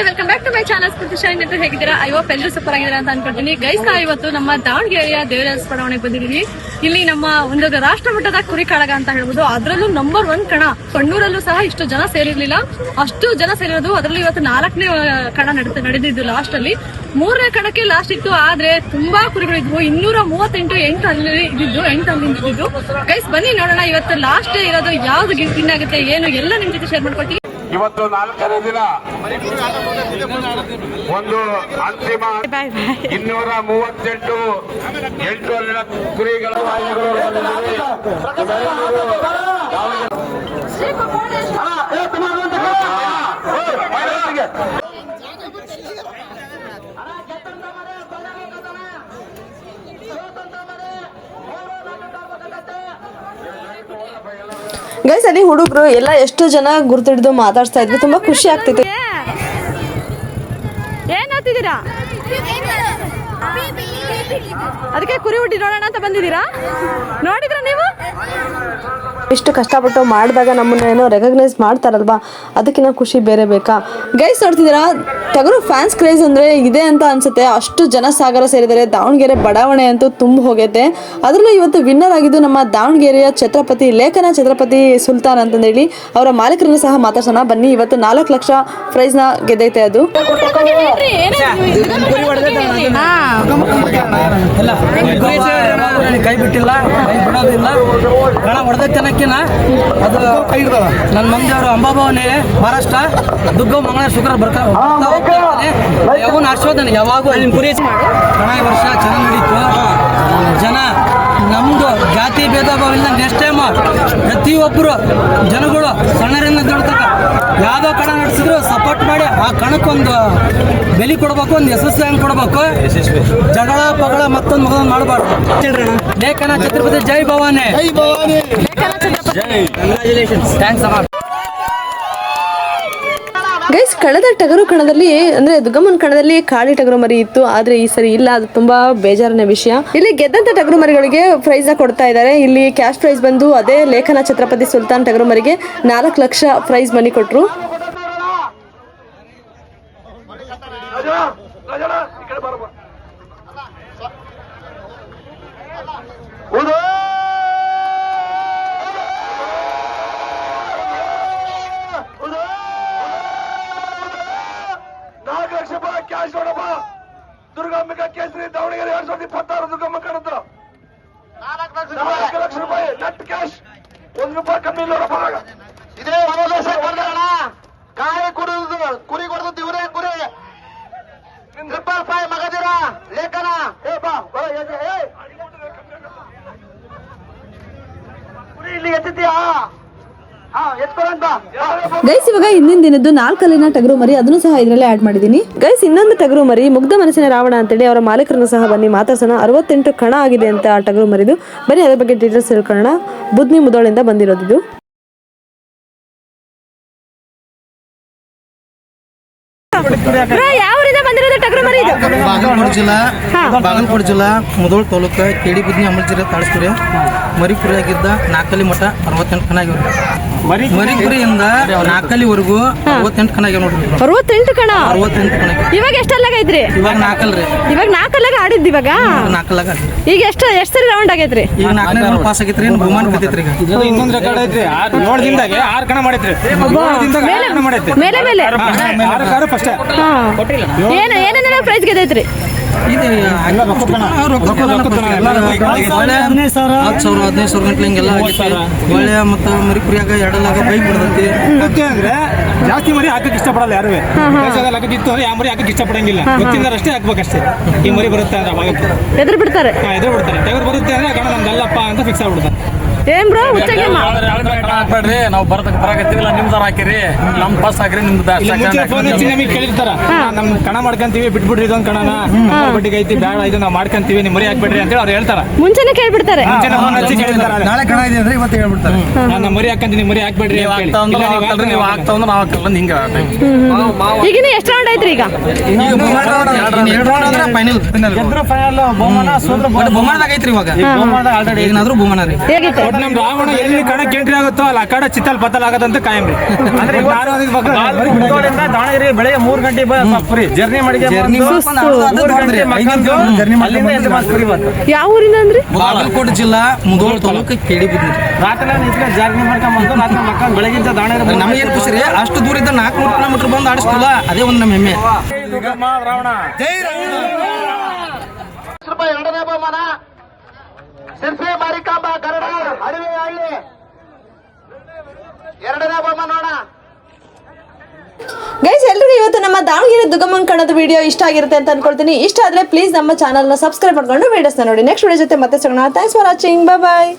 Welcome back to my channel Spoorthi shine ಅಂತ ಹೇಗಿದ್ದೀರಾ? ಎಲ್ಲರೂ ಸೂಪರ್ ಆಗಿದ್ದೀರಾ ಅಂತ ಅನ್ಕೊಳ್ತೀನಿ. ಗೈಸ್, ಇವತ್ತು ನಮ್ಮ ದಾವಣಗೆರೆಯ ದೇವರಾಜ ಬಡಾವಣೆಗೆ ಬಂದಿದ್ದೀನಿ. ಇಲ್ಲಿ ನಮ್ಮ ಒಂದು ರಾಷ್ಟ್ರ ಮಟ್ಟದ ಕುರಿ ಕಾಳಗ ಅಂತ ಹೇಳ್ಬೋದು. ಅದರಲ್ಲೂ ನಂಬರ್ 1 ಕಣ. ಕಣ್ಣೂರಲ್ಲೂ ಸಹ ಇಷ್ಟು ಜನ ಸೇರಿರ್ಲಿಲ್ಲ, ಅಷ್ಟು ಜನ ಸೇರಿರೋದು. ಅದರಲ್ಲೂ ಇವತ್ತು 4ನೇ ಕಣ ನಡೆದಿದ್ದು. ಲಾಸ್ಟ್ ಅಲ್ಲಿ 3ನೇ ಕಣಕ್ಕೆ ಲಾಸ್ಟ್ ಇತ್ತು. ಆದ್ರೆ ತುಂಬಾ ಕುರಿಗಳಿದ್ವು. 238 ಎಂಟು ಗೈಸ್, ಬನ್ನಿ ನೋಡೋಣ ಇವತ್ತು ಲಾಸ್ಟ್ ಇರೋದು ಯಾವ್ದು ವಿನ್ ಆಗುತ್ತೆ ಏನು ಎಲ್ಲ ನಿಮ್ ಜೊತೆ ಶೇರ್ ಮಾಡ್ಕೊಳ್ತೀನಿ. ಇವತ್ತು 4ನೇ ದಿನ ಒಂದು ಅಂತಿಮ 238 ಎಂಟು ಕುರಿಗಳ ಗೈಸ್, ಅಲ್ಲಿ ಹುಡುಗರು ಎಲ್ಲ ಎಷ್ಟು ಜನ ಗುರ್ತಿಡಿದು ಮಾತಾಡ್ತಾ ಇದ್ವಿ. ತುಂಬಾ ಖುಷಿ ಆಗ್ತಿತ್ತು. ಏನ್ ಓದ್ತಿದ್ದೀರಾ? ಅದಕ್ಕೆ ಕುರಿ ಹುಟ್ಟಿ ನೋಡೋಣ ಅಂತ ಬಂದಿದ್ದೀರಾ? ನೋಡಿದ್ರ ನೀವು? ಇಷ್ಟು ಕಷ್ಟಪಟ್ಟು ಮಾಡಿದಾಗ ನಮ್ಮನ್ನ ಏನೋ ರೆಕಗ್ನೈಸ್ ಮಾಡ್ತಾರಲ್ವಾ, ಅದಕ್ಕಿಂತ ಖುಷಿ ಬೇರೆ ಬೇಕಾ? ಗೈಸ್, ನೋಡ್ತಿದ್ದೀರಾ, ಟಗರು ಫ್ಯಾನ್ಸ್ ಕ್ರೇಜ್ ಅಂದ್ರೆ ಇದೆ ಅಂತ ಅನ್ಸುತ್ತೆ. ಅಷ್ಟು ಜನ ಸಾಗರ ಸೇರಿದರೆ. ದಾವಣಗೆರೆ ಬಡಾವಣೆ ಅಂತೂ ತುಂಬ ಹೋಗೈತೆ. ಅದರಲ್ಲೂ ಇವತ್ತು ವಿನ್ನರ್ ಆಗಿದ್ದು ನಮ್ಮ ದಾವಣಗೆರೆಯ ಛತ್ರಪತಿ ಲೇಖನ ಛತ್ರಪತಿ ಸುಲ್ತಾನ್ ಅಂತಂದೇಳಿ ಅವರ ಮಾಲೀಕರನ್ನು ಸಹ ಮಾತಾಡ್ಸೋಣ ಬನ್ನಿ. ಇವತ್ತು 4 ಲಕ್ಷ ಪ್ರೈಸ್ ನ ಗೆದ್ದೈತೆ. ಅದು ಕೈ ಬಿಟ್ಟಿಲ್ಲ, ಕೈ ಬಿಡೋದಿಲ್ಲ. ಕಣ ಹೊಡೆದೈತೆ ಅನ್ನಕ್ಕಿನ ಅದು ನನ್ನ ಮಂದಿಯವರು ಅಂಬಾಭವನೇ ಮಹಾರಾಷ್ಟ್ರ ದುಗ್ಗ ಮಂಗಳ ಶುಕ್ರ ಬರ್ತಾರೆ. ಯಾವನ್ ಆಶೋದನೆ ಯಾವಾಗೂ ಅಲ್ಲಿ ಕುರಿ ಕಣ ಈ ವರ್ಷ ಚೆನ್ನಾಗಿ ನಡೀತು. ಜನ ನಮ್ದು ಜಾತಿ ಭೇದ ಭಾವ ಇಲ್ಲ. ನೆಕ್ಸ್ಟ್ ಟೈಮ್ ಪ್ರತಿಯೊಬ್ಬರು ಜನಗಳು ಸಣ್ಣರಿಂದ ದೊಡ್ಡತಕ್ಕ ಯಾವುದೋ ಕಣ ನಡೆಸಿದ್ರು ಸಪೋರ್ಟ್ ಮಾಡಿ ಆ ಕಣಕ್ಕೊಂದು ಬೆಲೆ ಕೊಡ್ಬೇಕು, ಒಂದು ಯಶಸ್ವಿ ಹಂಗೆ ಕೊಡ್ಬೇಕು. ಜಗಳ ಪಗಳ ಮತ್ತೊಂದು ಮಗದೊಂದು ಮಾಡಬಾರ್ದು. ಲೇಖನ ಛತ್ರಪತಿ ಜೈ ಭವಾನಿ. ಥ್ಯಾಂಕ್ಸ್ ಅಮ್ಮ. ಗೈಸ್, ಕಳೆದ ಟಗರು ಕಣದಲ್ಲಿ ಅಂದ್ರೆ ದುಗ್ಗಮ್ಮನ ಕಣದಲ್ಲಿ ಕಾಳಿ ಟಗರು ಮರಿ ಇತ್ತು, ಆದ್ರೆ ಈ ಸರಿ ಇಲ್ಲ. ಅದು ತುಂಬಾ ಬೇಜಾರಿನ ವಿಷಯ. ಇಲ್ಲಿ ಗೆದ್ದಂತ ಟಗರು ಮರಿಗಳಿಗೆ ಪ್ರೈಸ್ ನ ಕೊಡ್ತಾ ಇದ್ದಾರೆ. ಇಲ್ಲಿ ಕ್ಯಾಶ್ ಪ್ರೈಸ್ ಬಂದು ಅದೇ ಲೇಖನ ಛತ್ರಪತಿ ಸುಲ್ತಾನ್ ಟಗರು ಮರಿಗೆ 4 ಲಕ್ಷ ಪ್ರೈಸ್ ಮನಿ ಕೊಟ್ರು. ಕ್ಯಾಶ್ ನೋಡಪ್ಪ. ದುರ್ಗಾಂಬಿಕಾ ಕೇಸರಿ ದಾವಣಗೆರೆ 2026 ದುರ್ಗಮ್ಮ ಕಣದ್ದು 4 ಲಕ್ಷ ರೂಪಾಯಿ ನೆಟ್ ಕ್ಯಾಶ್. ₹1 ಕಮ್ಮಿ ಇಲ್ಲ ನೋಡಪ್ಪ. ಇದೇ ಕಾಯಿ ಕುಡಿದು ಕುರಿ ಕೊಡ್ದು ಇವರೇ ಕುರಿ 555 ಮಗದಿರ ಲೇಖನ. ಕುರಿ ಇಲ್ಲಿ ಎತ್ತಿದ್ಯಾ? ಗೈಸ್, ಇವಾಗ ಹಿಂದಿನ ದಿನದ್ದು 4 ಟಗರು ಮರಿ, ಅದನ್ನು ಸಹ ಇದರಲ್ಲೇ ಆಡ್ ಮಾಡಿದೀನಿ. ಗೈಸ್, ಇನ್ನೊಂದು ಟಗರು ಮರಿ ಮುಗ್ಧ ಮನಸ್ಸಿನ ರಾವಣ ಅಂತೇಳಿ ಅವರ ಮಾಲೀಕರನ್ನು ಸಹ ಬನ್ನಿ ಮಾತಾಡ್ಸೋಣ. 68 ಕಣ ಆಗಿದೆ ಅಂತ ಆ ಟಗರು ಮರಿದು. ಬನ್ನಿ ಅದ್ರ ಬಗ್ಗೆ ಡೀಟೇಲ್ಸ್ ತಿಳ್ಕೊಳ್ಳೋಣ. ಬುದ್ನಿ ಮುದೋಳಿಂದ ಬಂದಿರೋದು. ಬಾಗಲಕೋಟೆ ಜಿಲ್ಲಾ ಮುದೋಳ ತಾಲೂಕು ಕೆಡಿ ಬುದ್ನಿ ಅಮಲ್ ಜಿಲ್ಲೆ ತಾಳಸ್ಕುರಿ ಮರಿ ಕುರಿಯಾಗಿದ್ದ 4 ಮಠ 68 ಕಣ ಆಗ್ಯಾವ. ಮರಿ ಕುರಿಯಿಂದ 4ವರೆಗೂ 68 ಕಣ ಆಗ್ಯಾವ ನೋಡ್ರಿ. 68 ಕಣ. ಇವಾಗ ಎಷ್ಟೆಲ್ಲಾಗ ಐತ್ರಿ? ಇವಾಗ 4 ಇವಾಗ 4 ಆಡಿದ್. ಇವಾಗ 4 ಈಗ ಎಷ್ಟು ಸರಿ ರೌಂಡ್ ಆಗೈತ್ರಿ? ಈಗ 4ನೇ ರೌಂಡ್ ಪಾಸ್ ಆಗೈತ್ರಿ. ಬಹುಮಾನ ಬಿದ್ದೈತ್ರಿ. ಈಗ ಇನ್ನೊಂದು ರೆಕಾರ್ಡ್ ಐತ್ರಿ. 7 ದಿನದಾಗ 6 ಕಣ ಮಾಡೈತ್ರಿ. ಮೇಲೆ ಮೇಲೆ ಫಸ್ಟ್ ಏನೇನ ಪ್ರೈಸ್ ಗೆದ್ದೈತ್ರಿ? ಇದು 10,000 15,000 ಗಂಟ್ಲೆ ಹಿಂಗೆಲ್ಲ ಆಗೈತಿ. ಒಳ್ಳೆ ಮತ್ತು ಮರಿ ಕುರಿಯಾಗ ಎರಡಲಾಗ ಬೈಕ್ ಬಿಡ್ತೈತಿ. ಅಂದ್ರೆ ಜಾಸ್ತಿ ಮರಿ ಹಾಕಕ್ ಇಷ್ಟಪಡಲ್ಲ ಯಾರು. ಹಾಕಕ್ಕಿತ್ತು ಅಂದ್ರೆ ಯಾವ ಮರಿ ಹಾಕಕ್ ಇಷ್ಟಪಡಂಗಿಲ್ಲ. ಗೊತ್ತಿಲ್ಲ ಅಷ್ಟೇ ಹಾಕ್ಬೇಕಷ್ಟೇ. ಈ ಮರಿ ಬರುತ್ತೆ ಅಂದ್ರೆ ಅವಾಗ ಎದುರು ಬಿಡ್ತಾರೆ. ಟಗರ್ ಬರುತ್ತೆ ಅಂದ್ರೆ ಗಣ ನಮ್ದಲ್ಲಪ್ಪ ಅಂತ ಫಿಕ್ಸ್ ಆಗ್ಬಿಡ್ತಾರೆ. ಏನ್ ಬ್ರೋ ಹಾಕ್ಬೇಡ್ರಿ, ನಾವು ಬರಾಕತ್ತೀವಿಲ್ಲ, ನಿಮ್ದಾರ ಹಾಕಿರಿ, ನಮ್ ಪಾಸ್ ಹಾಕಿರಿ, ನಿಮ್ದು ಫೋನ್ ಹಚ್ಚಿ ನಮಗೆ ಕೇಳಿರ್ತಾರ. ನಮ್ ಕಣ ಮಾಡ್ಕೊಂತೀವಿ, ಬಿಟ್ಬಿಡ್ರಿ ಇದೊಂದ್ ಕಣನ ಬಡ್ಡಿಗೆ ಐತಿ, ಬೇಡ ಇದು ನಾವು ಮಾಡ್ಕೊಂತೀವಿ, ನಿಮ್ ಮರಿ ಹಾಕ್ಬೇಡ್ರಿ ಅಂತ ಹೇಳಿ ಅವ್ರು ಹೇಳ್ತಾರ. ಮುಂಚೆನೆ ಕೇಳ್ಬಿಡ್ತಾರೆ. ಫೋನ್ ಹಚ್ಚಿ ಕೇಳಿರ್ತಾರೆ. ನಾಳೆ ಕಣ ಇದೆ ಅಂದ್ರೆ ಇವತ್ತು ಹೇಳ್ಬಿಡ್ತಾರೆ. ನಮ್ಮ ಮರಿ ಹಾಕಂತೀನಿ, ಮರಿ ಹಾಕ್ಬೇಡ್ರಿ. ನೀವು ಆಗ್ತಾವ ನಾವು ಹಾಕಲ್ಲ ಹಿಂಗ. ಈಗ ಎಷ್ಟು ರೌಂಡ್ ಐತ್ರಿ? ಈಗ ಫೈನಲ್ ಬಹುಮಾನದಾಗ ಐತ್ರಿ. ಇವಾಗ ಏನಾದ್ರು ಬಹುಮಾನ ರೀ. ಬಟ್ ನಮ್ ರಾವಣ ಎಲ್ಲಿ ಕಣಕ್ಕೆ ಎಂಟ್ರಿ ಆಗುತ್ತೋ ಅಲ್ಲಿ ಅಖಾಡ ಚಿತ್ತಲ್ ಪತ್ತಲ್ ಆಗತ್ತಂತ ಕಾಯಂ ರೀ. ಅಂದ್ರೆ ದಾವಣಗೆರೆ ಬೆಳಗ್ಗೆ 3 ಗಂಟೆ ಫ್ರೀ ಜರ್ನಿ ಮಾಡಿ ಯಾವ ಊರಿಂದ ಅಂದ್ರಿ? ಬಾಗಲಕೋಟೆ ಜಿಲ್ಲಾ ಮುಧೋಳ ತಾಲೂಕು ಕೇಳಿಬಿದ್ರಿ. ರಾತ್ರಿ ಜರ್ನಿ ಮಾಡ್ಕೊಂಡ್ಬಂದು ರಾತ್ರಿ ಮಕ್ಕಳು ಬೆಳಗಿಂದ ದಾವಣಗೆರೆ ನಮಗೇನು ಖುಷಿ ರೀ, ಅಷ್ಟು ದೂರ ಇದ್ದ 400 ಕಿಲೋಮೀಟರ್ ಬಂದು ಆಡಿಸ್ತಿಲ್ಲ, ಅದೇ ಒಂದು ನಮ್ಮ ಹೆಮ್ಮೆ. ರಾವಣ ರೂಪಾಯಿ 2ನೇ ಬಹುಮಾನ ಸಿರ್ಸೆ ಮಾರಿಕಾಂಬ ಗರಡ ಅಡವೆ ಹಳ್ಳಿ 2ನೇ ಬಹುಮಾನ ನೋಡ. ಗೈಸ್ ಎಲ್ರಿಗೂ ಇವತ್ತು ನಮ್ಮ ದಾವಣಗೆರೆ ದುರ್ಗಮ್ಮನ ಕಣದ ವಿಡಿಯೋ ಇಷ್ಟ ಆಗಿರುತ್ತೆ ಅಂತ ಅನ್ಕೊಳ್ತೀನಿ. ಇಷ್ಟ ಆದ್ರೆ ಪ್ಲೀಸ್ ನಮ್ಮ ಚಾನಲ್ನ ಸಬ್ಸ್ಕ್ರೈಬ್ ಮಾಡ್ಕೊಂಡು ವಿಡಿಯೋಸ್ನ ನೋಡಿ. ನೆಕ್ಸ್ಟ್ ವಿಡಿಯೋ ಜೊತೆ ಮತ್ತೆ ಸಿಗೋಣ. Thanks for watching. ಬಾಯ್.